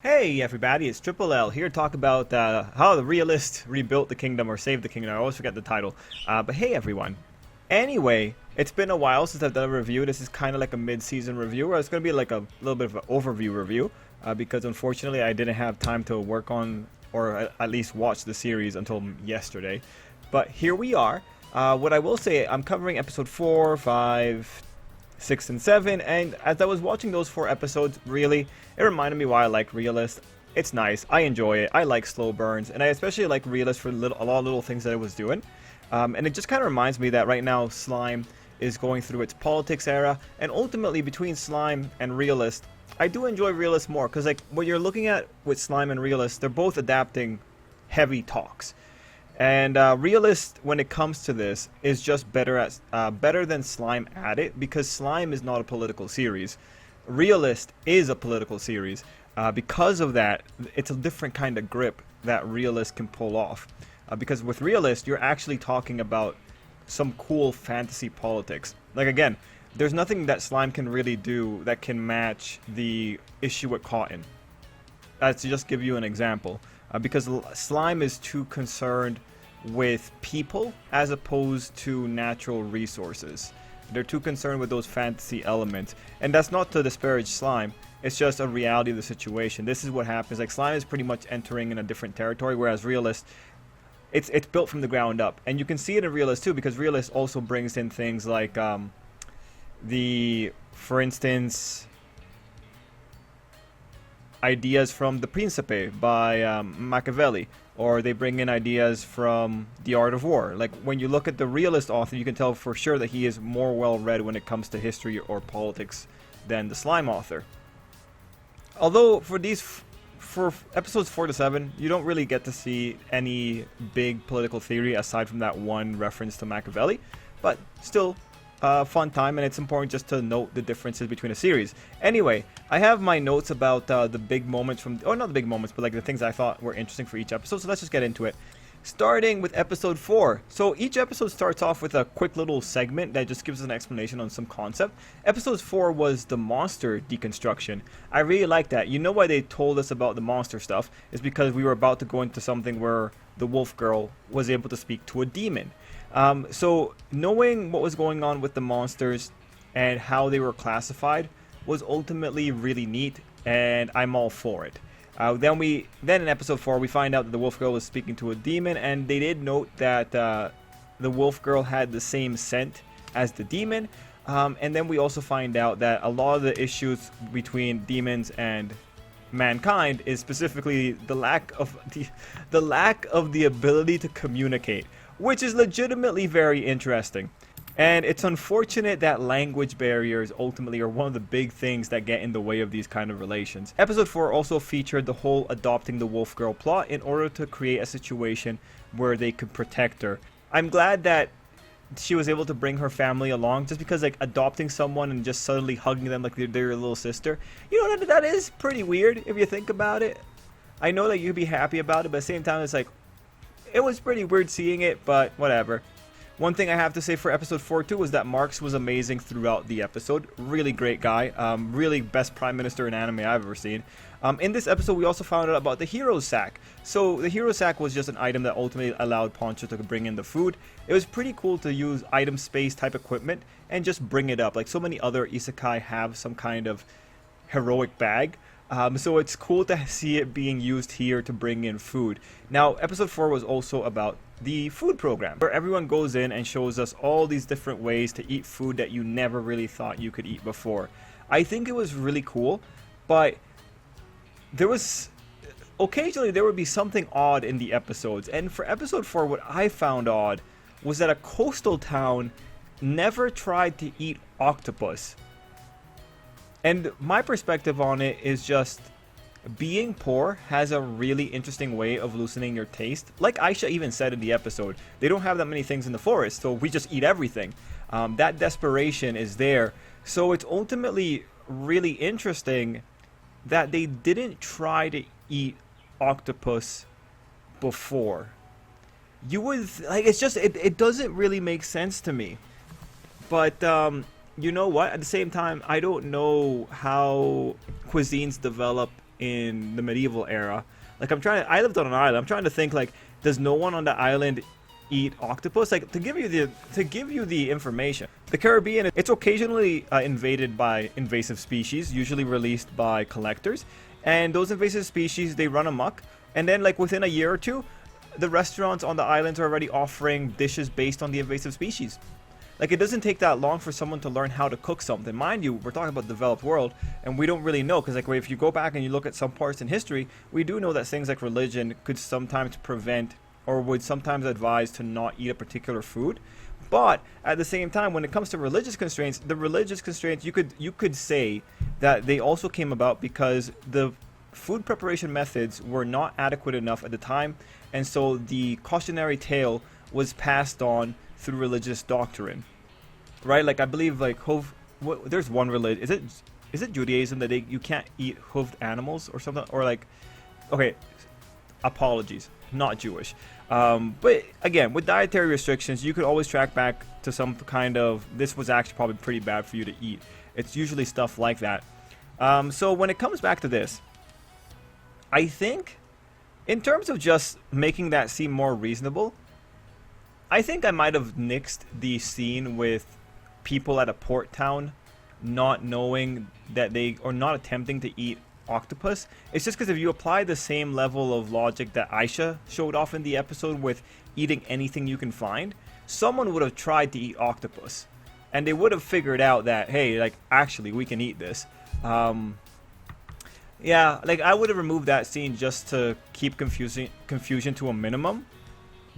Hey everybody, it's Tripl-L here to talk about how the Realist rebuilt the kingdom or saved the kingdom. I always forget the title. But hey everyone. Anyway, it's been a while since I've done a review. This is kind of like a mid-season review, or it's going to be like a little bit of an overview review. Because unfortunately I didn't have time to work on, or at least watch the series until yesterday. But here we are. What I will say, I'm covering episode 4, 5, 6 and 7, and as I was watching those 4 episodes, really, it reminded me why I like Realist. It's nice, I enjoy it, I like slow burns, and I especially like Realist for a lot of little things that it was doing. And it just kind of reminds me that right now Slime is going through its politics era, and ultimately between Slime and Realist, I do enjoy Realist more, because like what you're looking at with Slime and Realist, they're both adapting heavy talks. And Realist, when it comes to this, is just better than Slime at it, because Slime is not a political series. Realist is a political series. Because of that, it's a different kind of grip that Realist can pull off. Because with Realist, you're actually talking about some cool fantasy politics. Like again, there's nothing that Slime can really do that can match the issue with Cotton. To just give you an example. Because Slime is too concerned with people as opposed to natural resources. They're too concerned with those fantasy elements, and that's not to disparage Slime, it's just a reality of the situation. This is what happens. Like Slime is pretty much entering in a different territory, whereas Realist, it's built from the ground up, and you can see it in Realist too, because Realist also brings in things like for instance, ideas from the Principe by Machiavelli, or they bring in ideas from The Art of War. Like when you look at the Realist author, you can tell for sure that he is more well read when it comes to history or politics than the Slime author. Although for episodes 4 to 7, you don't really get to see any big political theory aside from that one reference to Machiavelli, but still fun time, and it's important just to note the differences between a series. Anyway, I have my notes about the big moments from, or not the big moments, but like the things I thought were interesting for each episode, so let's just get into it. Starting with episode 4. So each episode starts off with a quick little segment that just gives us an explanation on some concept. Episode 4 was the monster deconstruction. I really like that. You know why they told us about the monster stuff? Is because we were about to go into something where the wolf girl was able to speak to a demon. So knowing what was going on with the monsters and how they were classified was ultimately really neat, and I'm all for it. Then in episode 4 we find out that the wolf girl was speaking to a demon, and they did note that the wolf girl had the same scent as the demon. And then we also find out that a lot of the issues between demons and mankind is specifically the lack of the ability to communicate, which is legitimately very interesting. And it's unfortunate that language barriers ultimately are one of the big things that get in the way of these kind of relations. Episode 4 also featured the whole adopting the wolf girl plot in order to create a situation where they could protect her. I'm glad that she was able to bring her family along, just because like adopting someone and just suddenly hugging them like they're your little sister, you know, that is pretty weird if you think about it. I know that you'd be happy about it, but at the same time it's like, it was pretty weird seeing it, but whatever. One thing I have to say for episode 4 too was that Marx was amazing throughout the episode. Really great guy. Really best prime minister in anime I've ever seen. In this episode we also found out about the hero sack. So the hero sack was just an item that ultimately allowed Poncho to bring in the food. It was pretty cool to use item space type equipment and just bring it up. Like so many other isekai have some kind of heroic bag. So it's cool to see it being used here to bring in food. Now, episode 4 was also about the food program, where everyone goes in and shows us all these different ways to eat food that you never really thought you could eat before. I think it was really cool, but occasionally there would be something odd in the episodes. And for episode 4, what I found odd was that a coastal town never tried to eat octopus. And my perspective on it is just, being poor has a really interesting way of loosening your taste. Like Aisha even said in the episode, they don't have that many things in the forest, so we just eat everything. That desperation is there. So it's ultimately really interesting that they didn't try to eat octopus before. You would, like, it's just, it doesn't really make sense to me. But, you know what? At the same time, I don't know how cuisines develop in the medieval era. Like I lived on an island. I'm trying to think, like, does no one on the island eat octopus? Like, to give you the information, the Caribbean, it's occasionally invaded by invasive species, usually released by collectors, and those invasive species, they run amok, and then like within a year or two, the restaurants on the islands are already offering dishes based on the invasive species. Like, it doesn't take that long for someone to learn how to cook something. Mind you, we're talking about developed world, and we don't really know, because like if you go back and you look at some parts in history, we do know that things like religion could sometimes prevent or would sometimes advise to not eat a particular food. But at the same time, when it comes to religious constraints, the religious constraints, you could say that they also came about because the food preparation methods were not adequate enough at the time, and so the cautionary tale was passed on through religious doctrine, right? Like, I believe like there's one religion. Is it Judaism that you can't eat hoofed animals or something? Or like, okay, apologies, not Jewish. But again, with dietary restrictions, you could always track back to some kind of, this was actually probably pretty bad for you to eat. It's usually stuff like that. So when it comes back to this, I think in terms of just making that seem more reasonable, I think I might have nixed the scene with people at a port town not knowing that or not attempting to eat octopus. It's just because if you apply the same level of logic that Aisha showed off in the episode with eating anything you can find, someone would have tried to eat octopus, and they would have figured out that, hey, like, actually we can eat this. Yeah, like, I would have removed that scene just to keep confusion to a minimum.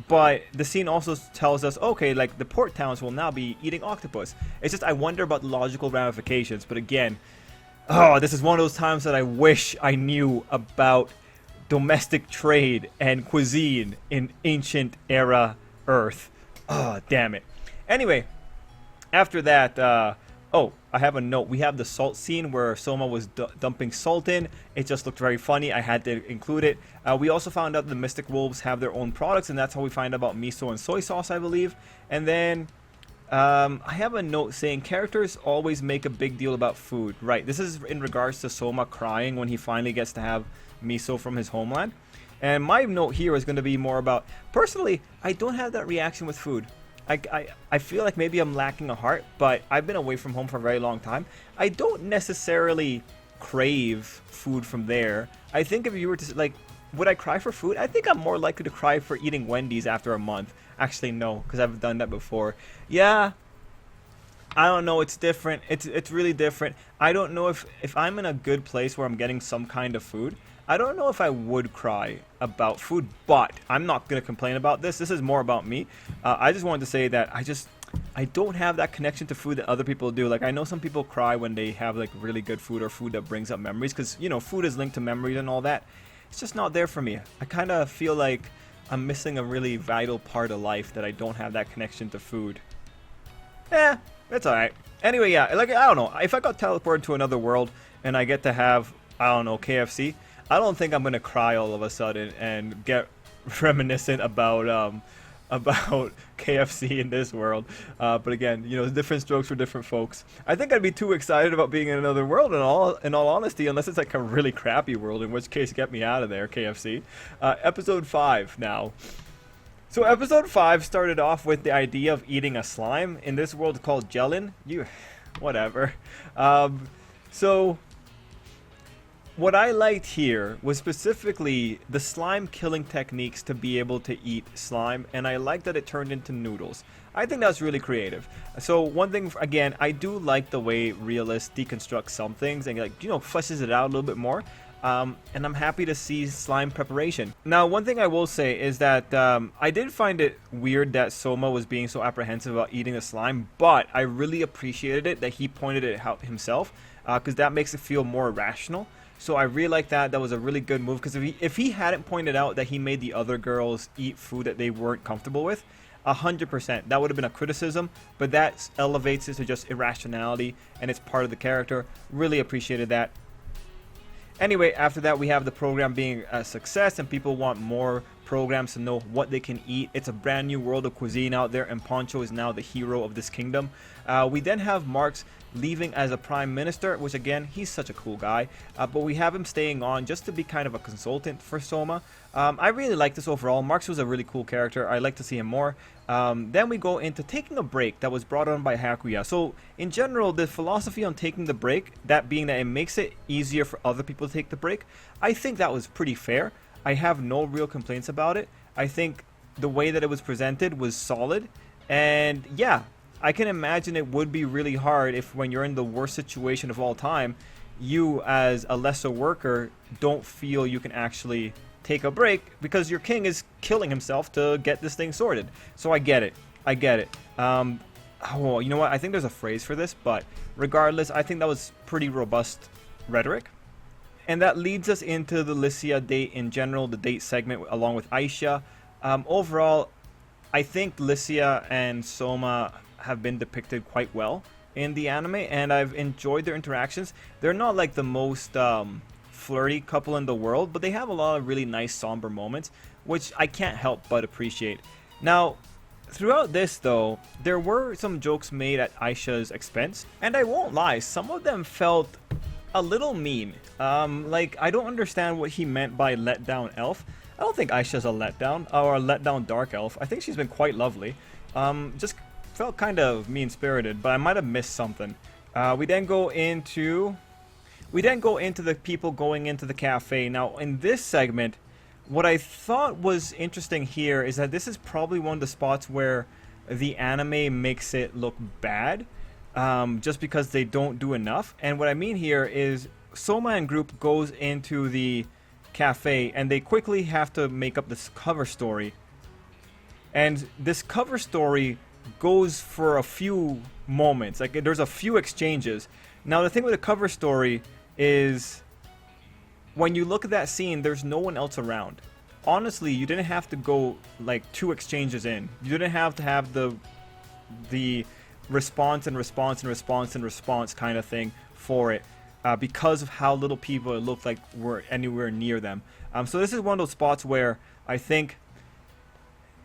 But the scene also tells us, okay, like, the port towns will now be eating octopus. It's just, I wonder about the logical ramifications. But again, this is one of those times that I wish I knew about domestic trade and cuisine in ancient era Earth. Oh, damn it. Anyway, after that, I have a note. We have the salt scene where Soma was dumping salt in. It just looked very funny. I had to include it. We also found out the Mystic Wolves have their own products, and that's how we find out about miso and soy sauce, I believe. And then I have a note saying characters always make a big deal about food. Right, this is in regards to Soma crying when he finally gets to have miso from his homeland. And my note here is going to be more about, personally, I don't have that reaction with food. I feel like maybe I'm lacking a heart, but I've been away from home for a very long time. I don't necessarily crave food from there. I think if you were to, like, would I cry for food? I think I'm more likely to cry for eating Wendy's after a month. Actually, no, because I've done that before. Yeah, I don't know. It's different. It's really different. I don't know if I'm in a good place where I'm getting some kind of food, I don't know if I would cry about food, but I'm not going to complain about this. This is more about me. I just wanted to say that I don't have that connection to food that other people do. Like, I know some people cry when they have, like, really good food or food that brings up memories, because, you know, food is linked to memories and all that. It's just not there for me. I kind of feel like I'm missing a really vital part of life that I don't have that connection to food. It's alright. Anyway, yeah, like, I don't know. If I got teleported to another world and I get to have, I don't know, KFC, I don't think I'm gonna cry all of a sudden and get reminiscent about KFC in this world. But again, you know, different strokes for different folks. I think I'd be too excited about being in another world, in all honesty, unless it's like a really crappy world, in which case, get me out of there, KFC. Episode 5 now. So episode 5 started off with the idea of eating a slime in this world called Jellin. Whatever. So what I liked here was specifically the slime killing techniques to be able to eat slime, and I like that it turned into noodles. I think that's really creative. So one thing, again, I do like the way Realist deconstructs some things and, like, you know, fleshes it out a little bit more. And I'm happy to see slime preparation. Now, one thing I will say is that I did find it weird that Soma was being so apprehensive about eating the slime, but I really appreciated it that he pointed it out himself, because that makes it feel more rational. So I really like that. That was a really good move, because if he hadn't pointed out that he made the other girls eat food that they weren't comfortable with, 100%, that would have been a criticism, but that elevates it to just irrationality, and it's part of the character. Really appreciated that. Anyway, after that, we have the program being a success, and people want more programs to know what they can eat. It's a brand new world of cuisine out there, and Poncho is now the hero of this kingdom. We then have Marx leaving as a prime minister, which again, he's such a cool guy, but we have him staying on just to be kind of a consultant for Soma. I really like this overall. Marx was a really cool character. I'd like to see him more. Then we go into taking a break that was brought on by Hakuya. So in general, the philosophy on taking the break, that being that it makes it easier for other people to take the break, I think that was pretty fair. I have no real complaints about it. I think the way that it was presented was solid, and yeah, I can imagine it would be really hard if, when you're in the worst situation of all time, you as a lesser worker don't feel you can actually take a break because your king is killing himself to get this thing sorted. So I get it. Oh, you know what? I think there's a phrase for this, but regardless, I think that was pretty robust rhetoric. And that leads us into the Lycia date in general, the date segment along with Aisha. Overall, I think Lycia and Soma have been depicted quite well in the anime, and I've enjoyed their interactions. They're not like the most flirty couple in the world, but they have a lot of really nice somber moments, which I can't help but appreciate. Now, throughout this though, there were some jokes made at Aisha's expense, and I won't lie, some of them felt a little mean. Like, I don't understand what he meant by letdown elf. I don't think Aisha's a letdown, or a letdown dark elf. I think she's been quite lovely. Just felt kind of mean-spirited, but I might have missed something. We then go into the people going into the cafe. Now, in this segment, what I thought was interesting here is that this is probably one of the spots where the anime makes it look bad, just because they don't do enough. And what I mean here is Soma and group goes into the cafe, and they quickly have to make up this cover story. And this cover story goes for a few moments. Like, there's a few exchanges. Now, the thing with the cover story is, when you look at that scene, there's no one else around. Honestly, you didn't have to go like 2 exchanges in. You didn't have to have the response and response and response and response kind of thing for it, because of how little people it looked like were anywhere near them. So this is one of those spots where I think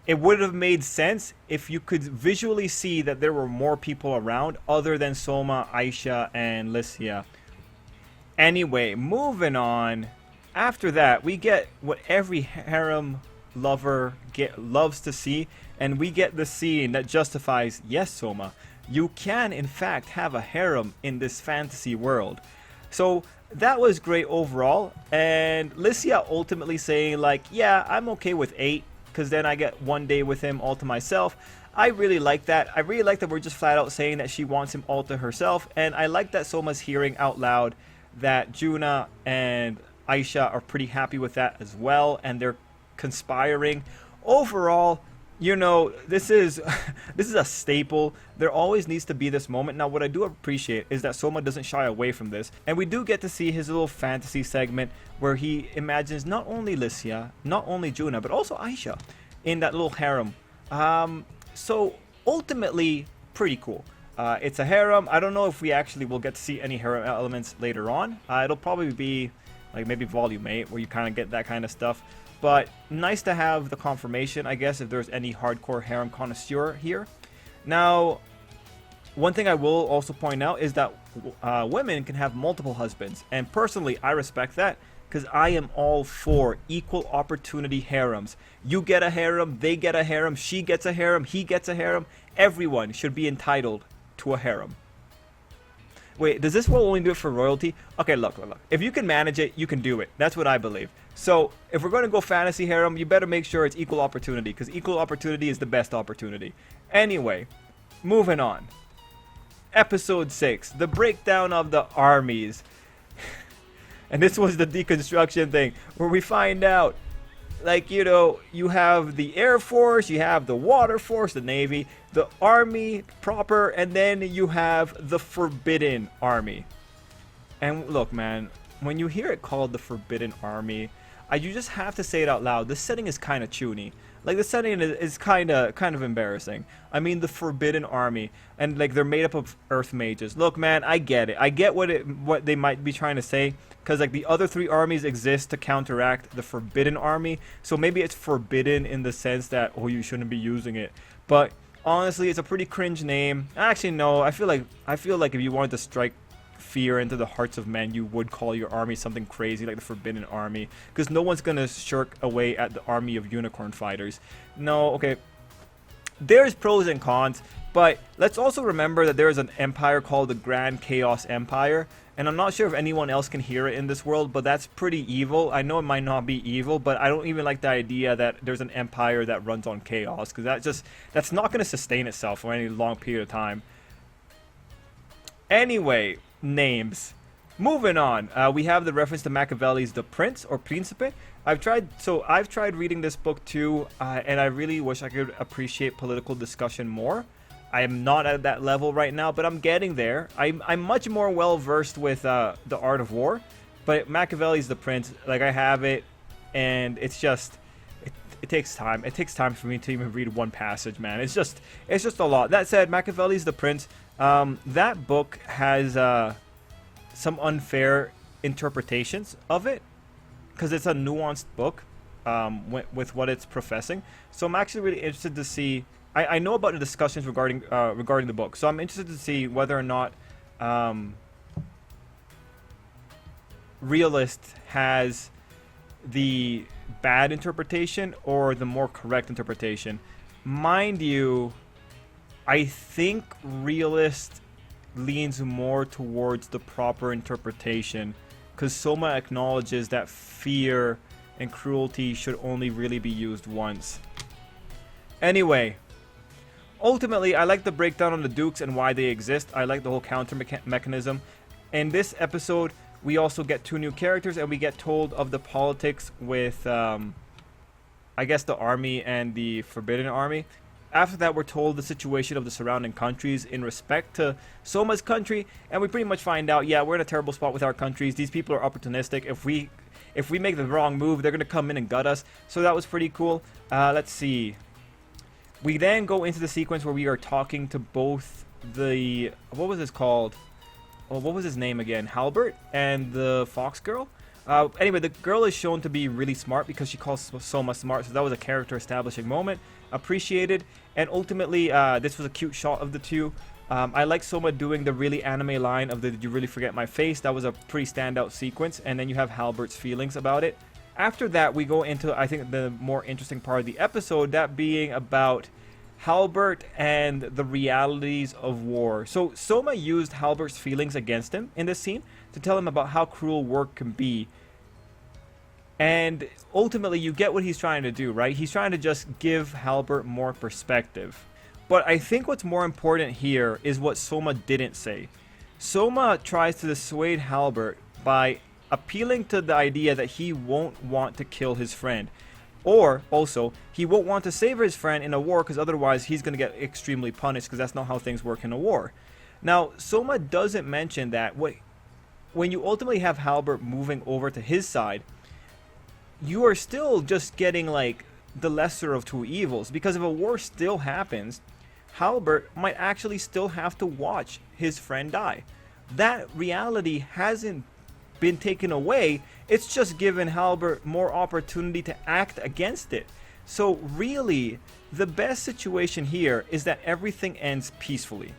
it would have made sense if you could visually see that there were more people around other than Soma, Aisha, and Lycia. Anyway, moving on. After that, we get what every harem lover loves to see, and we get the scene that justifies, yes, Soma, you can in fact have a harem in this fantasy world. So that was great overall, and Lycia ultimately saying like, yeah, I'm okay with 8, because then I get 1 day with him all to myself. I really like that. I really like that we're just flat out saying that she wants him all to herself, and I like that Soma's hearing out loud that Juna and Aisha are pretty happy with that as well, and they're conspiring. Overall, you know, this is a staple. There always needs to be this moment. Now, what I do appreciate is that Soma doesn't shy away from this, and we do get to see his little fantasy segment where he imagines not only Lycia, not only Juna, but also Aisha in that little harem. So ultimately, pretty cool. It's a harem. I don't know if we actually will get to see any harem elements later on. It'll probably be like maybe volume 8 where you kind of get that kind of stuff. But nice to have the confirmation, I guess, if there's any hardcore harem connoisseur here. Now, one thing I will also point out is that women can have multiple husbands. And personally, I respect that, because I am all for equal opportunity harems. You get a harem, they get a harem, she gets a harem, he gets a harem. Everyone should be entitled to a harem. Wait, does this world only do it for royalty? Okay, look. If you can manage it, you can do it. That's what I believe. So, if we're going to go fantasy harem, you better make sure it's equal opportunity, because equal opportunity is the best opportunity. Anyway, moving on. Episode 6, the breakdown of the armies. And this was the deconstruction thing, where we find out, like, you know, you have the Air Force, you have the Water Force, the Navy, the Army proper, and then you have the Forbidden Army. And look, man, when you hear it called the Forbidden Army, you just have to say it out loud. This setting is kind of chuny. Like, the setting is kind of embarrassing. I mean, the Forbidden Army, and like they're made up of Earth mages. Look, man, I get it. I get what they might be trying to say, because like the other three armies exist to counteract the Forbidden Army. So maybe it's forbidden in the sense that, oh, you shouldn't be using it. But honestly, it's a pretty cringe name. Actually, no. I feel like if you wanted to strike fear into the hearts of men, you would call your army something crazy like the Forbidden Army, because no one's gonna shirk away at the army of unicorn fighters. No, okay. There's pros and cons, but let's also remember that there is an empire called the Grand Chaos Empire, and I'm not sure if anyone else can hear it in this world, but that's pretty evil. I know it might not be evil, but I don't even like the idea that there's an empire that runs on chaos, because that's not going to sustain itself for any long period of time. Anyway, names. Moving on, we have the reference to Machiavelli's The Prince or Principe. I've tried reading this book too, and I really wish I could appreciate political discussion more. I am not at that level right now, but I'm getting there. I'm much more well versed with the art of war, but Machiavelli's The Prince, like, I have it, and it's just it takes time. It takes time for me to even read one passage, man. It's just a lot. That said, Machiavelli's The Prince, that book has some unfair interpretations of it, because it's a nuanced book with what it's professing. So I'm actually really interested to see. I know about the discussions regarding the book, so I'm interested to see whether or not Realist has the bad interpretation or the more correct interpretation. Mind you, I think Realist leans more towards the proper interpretation, because Soma acknowledges that fear and cruelty should only really be used once. Anyway, ultimately, I like the breakdown on the Dukes and why they exist. I like the whole counter mechanism. In this episode, we also get two new characters, and we get told of the politics with, I guess, the army and the Forbidden Army. After that, we're told the situation of the surrounding countries in respect to Soma's country, and we pretty much find out, yeah, we're in a terrible spot with our countries. These people are opportunistic. If we make the wrong move, they're going to come in and gut us. So that was pretty cool. Let's see. We then go into the sequence where we are talking to both the... What was this called? Oh, what was his name again? Halbert and the Fox girl? Anyway, the girl is shown to be really smart because she calls Soma smart, so that was a character establishing moment. Appreciated. And ultimately, this was a cute shot of the two. I like Soma doing the really anime line of the "Did you really forget my face?" That was a pretty standout sequence. And then you have Halbert's feelings about it. After that, we go into, I think, the more interesting part of the episode, that being about Halbert and the realities of war. So Soma used Halbert's feelings against him in this scene to tell him about how cruel war can be. And ultimately, you get what he's trying to do, right? He's trying to just give Halbert more perspective. But I think what's more important here is what Soma didn't say. Soma tries to dissuade Halbert by appealing to the idea that he won't want to kill his friend. Or, also, he won't want to save his friend in a war because otherwise he's going to get extremely punished, because that's not how things work in a war. Now, Soma doesn't mention that when you ultimately have Halbert moving over to his side, you are still just getting, like, the lesser of two evils. Because if a war still happens, Halbert might actually still have to watch his friend die. That reality hasn't been taken away. It's just given Halbert more opportunity to act against it. So really, the best situation here is that everything ends peacefully,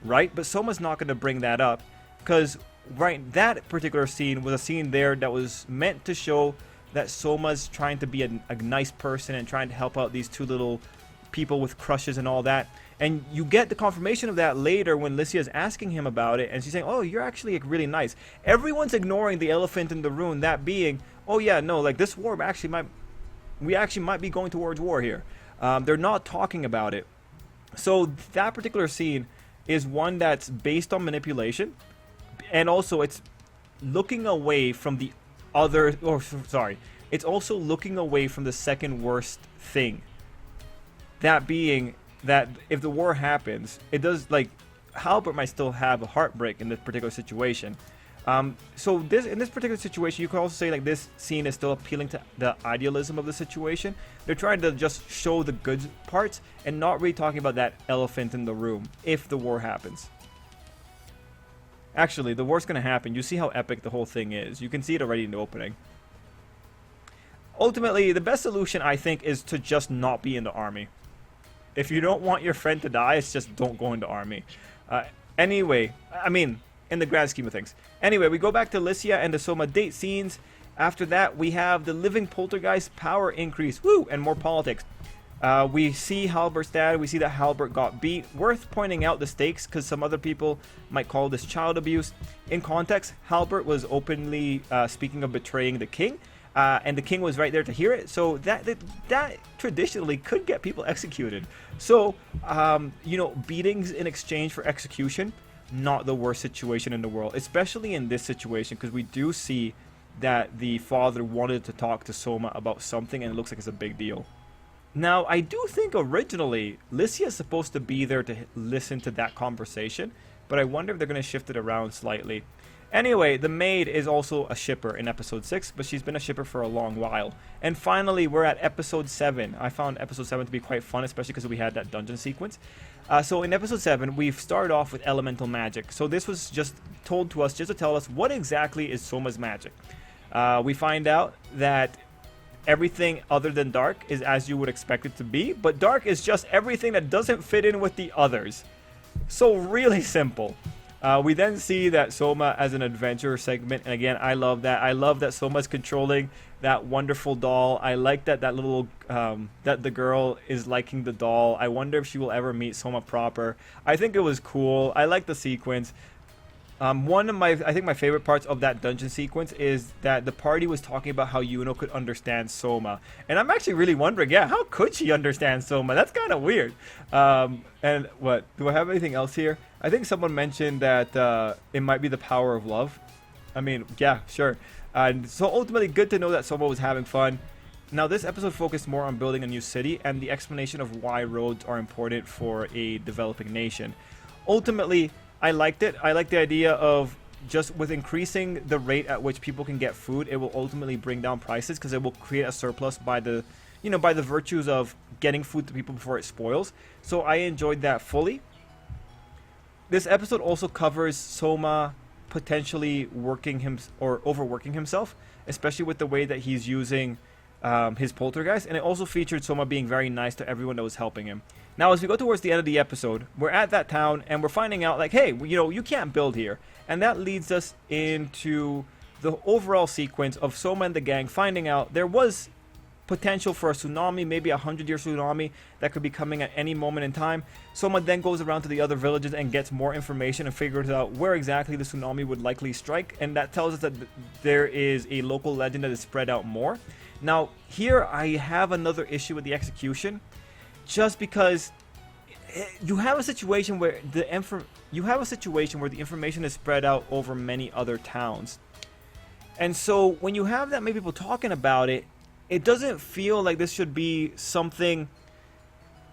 right? But Soma's not going to bring that up, because that particular scene was a scene there that was meant to show that Soma's trying to be a nice person and trying to help out these two little people with crushes and all that. And you get the confirmation of that later when Lycia's asking him about it, and she's saying, oh, you're actually, like, really nice. Everyone's ignoring the elephant in the room, that being, oh yeah, no, like, this war we actually might be going towards war here. They're not talking about it. So that particular scene is one that's based on manipulation, and also it's looking away from the other, it's also looking away from the second worst thing. That being that if the war happens, it does, like, Halbert might still have a heartbreak in this particular situation. So in this particular situation, you could also say like this scene is still appealing to the idealism of the situation. They're trying to just show the good parts and not really talking about that elephant in the room if the war happens. Actually, the war's gonna happen. You see how epic the whole thing is. You can see it already in the opening. Ultimately, the best solution, I think, is to just not be in the army. If you don't want your friend to die, it's just don't go into army. Anyway, I mean, in the grand scheme of things. Anyway, we go back to Licia and the Soma date scenes. After that, we have the living poltergeist power increase. Woo! And more politics. We see Halbert's dad. We see that Halbert got beat. Worth pointing out the stakes because some other people might call this child abuse. In context, Halbert was openly speaking of betraying the king. And the king was right there to hear it. So that traditionally could get people executed. So, beatings in exchange for execution, not the worst situation in the world. Especially in this situation, because we do see that the father wanted to talk to Soma about something, and it looks like it's a big deal. Now, I do think originally, Licia is supposed to be there to listen to that conversation. But I wonder if they're going to shift it around slightly. Anyway, the maid is also a shipper in episode 6, but she's been a shipper for a long while. And finally, we're at episode 7. I found episode 7 to be quite fun, especially because we had that dungeon sequence. So in episode 7, we've started off with elemental magic. So this was just told to us just to tell us what exactly is Soma's magic. We find out that everything other than dark is as you would expect it to be, but dark is just everything that doesn't fit in with the others. So really simple. We then see that Soma as an adventure segment, and again, I love that. I love that Soma's controlling that wonderful doll. I like that little that the girl is liking the doll. I wonder if she will ever meet Soma proper. I think it was cool. I like the sequence. One of I think my favorite parts of that dungeon sequence is that the party was talking about how Yuno could understand Soma. And I'm actually really wondering, how could she understand Soma? That's kind of weird. And what? Do I have anything else here? I think someone mentioned that it might be the power of love. I mean, yeah, sure. And so ultimately, good to know that Soma was having fun. Now, this episode focused more on building a new city and the explanation of why roads are important for a developing nation. Ultimately, I liked it. I like the idea of just with increasing the rate at which people can get food, it will ultimately bring down prices because it will create a surplus by the virtues of getting food to people before it spoils. So I enjoyed that fully. This episode also covers Soma potentially overworking himself, especially with the way that he's using his poltergeist, and it also featured Soma being very nice to everyone that was helping him. Now, as we go towards the end of the episode, we're at that town, and we're finding out, like, hey, you can't build here. And that leads us into the overall sequence of Soma and the gang finding out there was potential for a tsunami, maybe a 100-year tsunami that could be coming at any moment in time. Soma then goes around to the other villages and gets more information and figures out where exactly the tsunami would likely strike, and that tells us that there is a local legend that is spread out more. Now, here I have another issue with the execution, just because you have a situation where the information is spread out over many other towns. And so when you have that many people talking about it, it doesn't feel like this should be something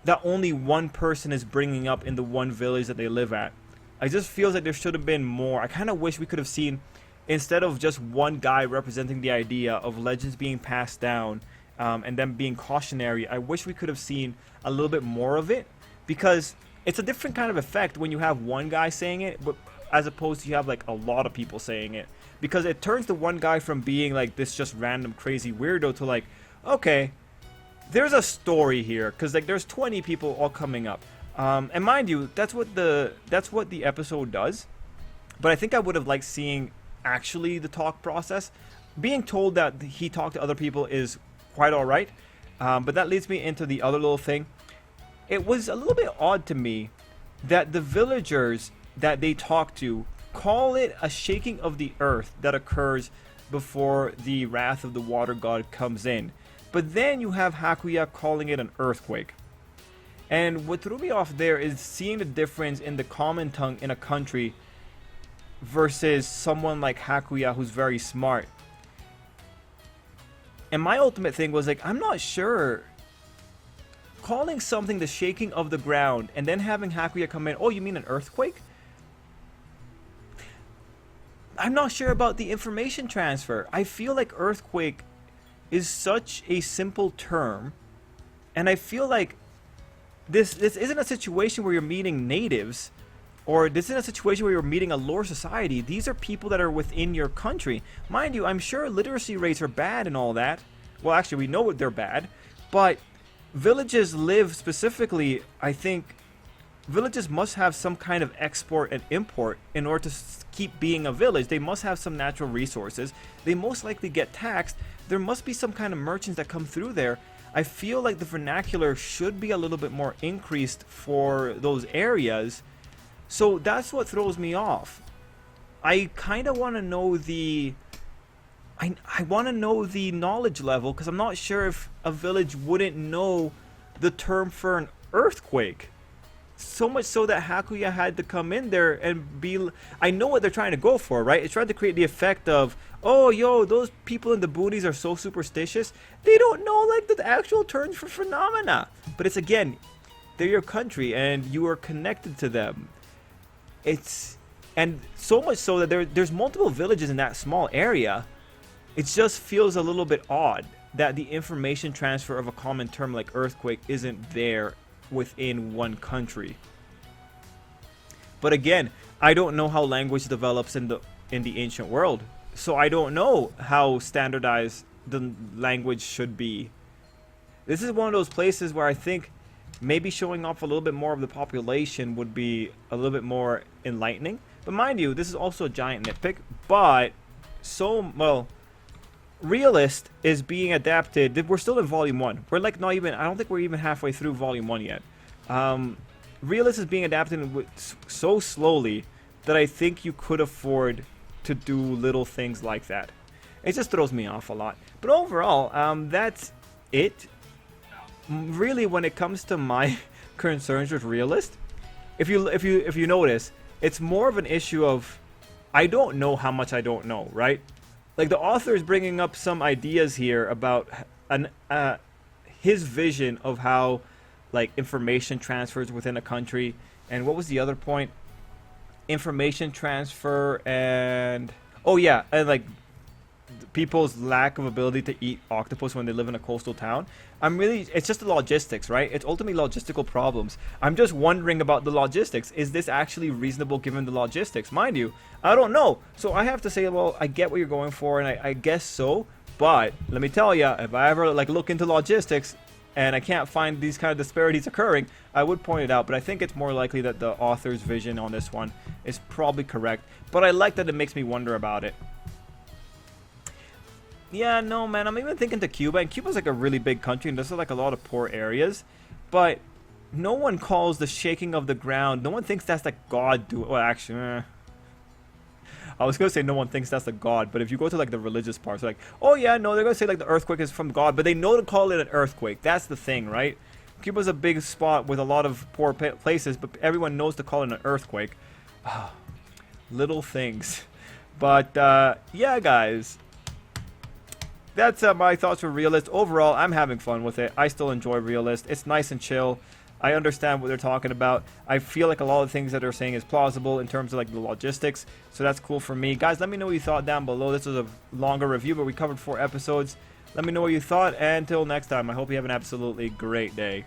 that only one person is bringing up in the one village that they live at. It just feels like there should have been more. I kind of wish we could have seen, instead of just one guy representing the idea of legends being passed down and them being cautionary, I wish we could have seen a little bit more of it, because it's a different kind of effect when you have one guy saying it, but as opposed to you have like a lot of people saying it, because it turns the one guy from being like this just random crazy weirdo to like, okay, there's a story here, because like there's 20 people all coming up, and mind you, that's what the episode does. But I think I would have liked seeing actually the talk process. Being told that he talked to other people is quite all right, but that leads me into the other little thing. It was a little bit odd to me that the villagers that they talk to call it a shaking of the earth that occurs before the wrath of the water god comes in. But then you have Hakuya calling it an earthquake. And what threw me off there is seeing the difference in the common tongue in a country versus someone like Hakuya who's very smart. And my ultimate thing was like, I'm not sure. Calling something the shaking of the ground and then having Hakuya come in, oh, you mean an earthquake? I'm not sure about the information transfer. I feel like earthquake is such a simple term, and I feel like this isn't a situation where you're meeting natives, or this isn't a situation where you're meeting a lower society. These are people that are within your country. Mind you, I'm sure literacy rates are bad and all that. Well, actually, we know they're bad, but villages live specifically, I think, villages must have some kind of export and import in order to keep being a village. They must have some natural resources. They most likely get taxed. There must be some kind of merchants that come through there. I feel like the vernacular should be a little bit more increased for those areas. So that's what throws me off. I kind of want to know the I want to know the knowledge level, because I'm not sure if a village wouldn't know the term for an earthquake. So much so that Hakuya had to come in there and be... I know what they're trying to go for, right? It's trying to create the effect of, oh, yo, those people in the boonies are so superstitious. They don't know, like, the actual terms for phenomena. But it's, again, they're your country, and you are connected to them. It's... And so much so that there's multiple villages in that small area. It just feels a little bit odd that the information transfer of a common term like earthquake isn't there within one country. But again, I don't know how language develops in the ancient world, so I don't know how standardized the language should be. This is one of those places where I think maybe showing off a little bit more of the population would be a little bit more enlightening. But mind you, this is also a giant nitpick, but Realist is being adapted. We're still in Volume 1. We're like not even... I don't think we're even halfway through Volume 1 yet. Realist is being adapted so slowly that I think you could afford to do little things like that. It just throws me off a lot. But overall, that's it. Really, when it comes to my concerns with Realist, if you notice, it's more of an issue of I don't know how much I don't know, right? Like, the author is bringing up some ideas here about his vision of how, like, information transfers within a country. And what was the other point? Information transfer and... Oh, yeah, and, like, people's lack of ability to eat octopus when they live in a coastal town. It's just the logistics, right? It's ultimately logistical problems. I'm just wondering about the logistics. Is this actually reasonable given the logistics? Mind you, I don't know. So I have to say, well, I get what you're going for, and I guess so. But let me tell you, if I ever like look into logistics and I can't find these kind of disparities occurring, I would point it out. But I think it's more likely that the author's vision on this one is probably correct. But I like that it makes me wonder about it. Yeah, no, man, I'm even thinking to Cuba, and Cuba's like a really big country, and there's like a lot of poor areas, but no one calls the shaking of the ground, no one thinks that's like God do. Well, actually, I was gonna say no one thinks that's a God, but if you go to like the religious parts, like, oh yeah, no, they're gonna say like the earthquake is from God, but they know to call it an earthquake. That's the thing, right? Cuba's a big spot with a lot of poor places, but everyone knows to call it an earthquake. Little things. But yeah, guys, that's my thoughts for Realist. Overall, I'm having fun with it. I still enjoy Realist. It's nice and chill. I understand what they're talking about. I feel like a lot of things that they're saying is plausible in terms of like the logistics. So that's cool for me. Guys, let me know what you thought down below. This was a longer review, but we covered 4 episodes. Let me know what you thought. And until next time, I hope you have an absolutely great day.